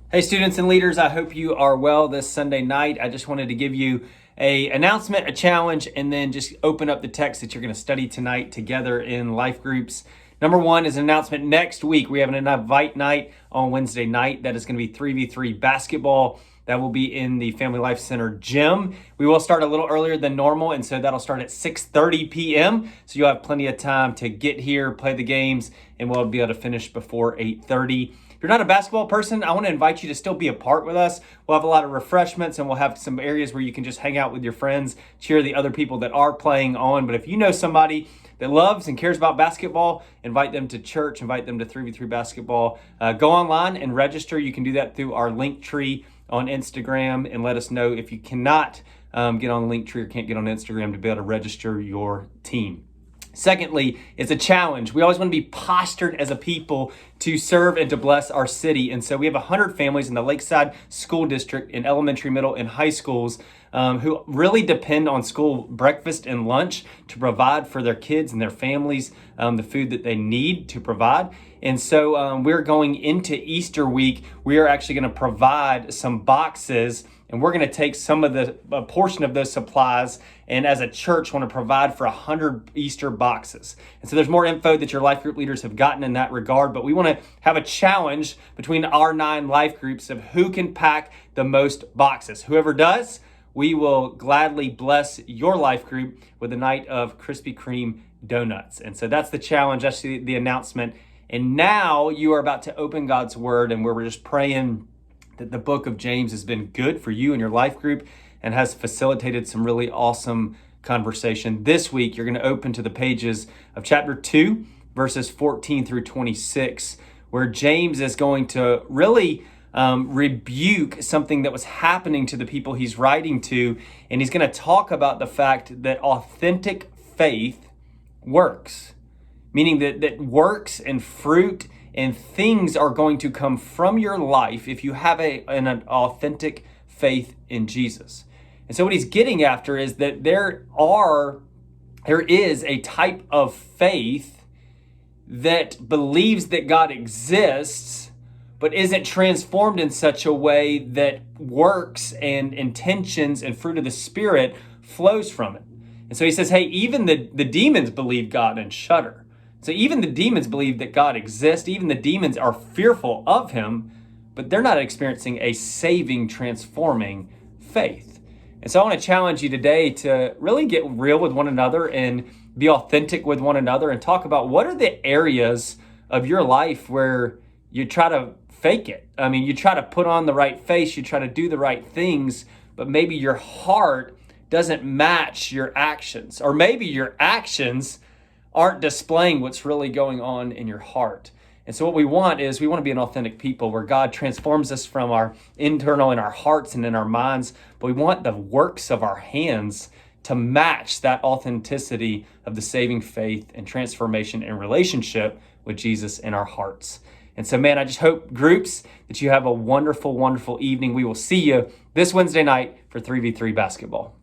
Hey students and leaders, I hope you are well this Sunday night. I just wanted to give you an announcement, a challenge, and then just open up the text that you're going to study tonight together in life groups. Number one is an announcement. Next week, we have an invite night on Wednesday night. That is going to be 3v3 basketball. That will be in the Family Life Center gym. We will start a little earlier than normal, and so that'll start at 6:30 p.m. So you'll have plenty of time to get here, play the games, and we'll be able to finish before 8:30. If you're not a basketball person, I want to invite you to still be a part with us. We'll have a lot of refreshments, and we'll have some areas where you can just hang out with your friends, cheer the other people that are playing on. But if you know somebody that loves and cares about basketball, invite them to church, invite them to 3v3 basketball. Go online and register. You can do that through our link tree on Instagram, and let us know if you cannot get on the link tree or can't get on Instagram to be able to register your team. Secondly, it's a challenge. We always want to be postured as a people to serve and to bless our city. And so we have 100 families in the Lakeside School District in elementary, middle, and high schools who really depend on school breakfast and lunch to provide for their kids and their families the food that they need to provide. And so we're going into Easter week. We are actually going to provide some boxes, and we're going to take some of a portion of those supplies, and as a church want to provide for 100 Easter boxes. And so there's more info that your life group leaders have gotten in that regard, but we want to have a challenge between our 9 life groups of who can pack the most boxes. Whoever does, we will gladly bless your life group with a night of Krispy Kreme donuts. And so that's the challenge, that's the announcement. And now you are about to open God's word, and we're just praying that the book of James has been good for you and your life group and has facilitated some really awesome conversation. This week, you're going to open to the pages of chapter 2, verses 14 through 26, where James is going to really rebuke something that was happening to the people he's writing to. And he's going to talk about the fact that authentic faith works, meaning that works and fruit and things are going to come from your life if you have an authentic faith in Jesus. And so what he's getting after is that there is a type of faith that believes that God exists, but isn't transformed in such a way that works and intentions and fruit of the Spirit flows from it. And so he says, hey, even the demons believe God and shudder. So even the demons believe that God exists. Even the demons are fearful of him, but they're not experiencing a saving, transforming faith. And so I want to challenge you today to really get real with one another and be authentic with one another and talk about what are the areas of your life where you try to fake it. I mean, you try to put on the right face, you try to do the right things, but maybe your heart doesn't match your actions, or maybe your actions aren't displaying what's really going on in your heart. And so what we want to be an authentic people where God transforms us from our internal in our hearts and in our minds, but we want the works of our hands to match that authenticity of the saving faith and transformation and relationship with Jesus in our hearts. And so, man, I just hope groups that you have a wonderful, wonderful evening. We will see you this Wednesday night for 3v3 basketball.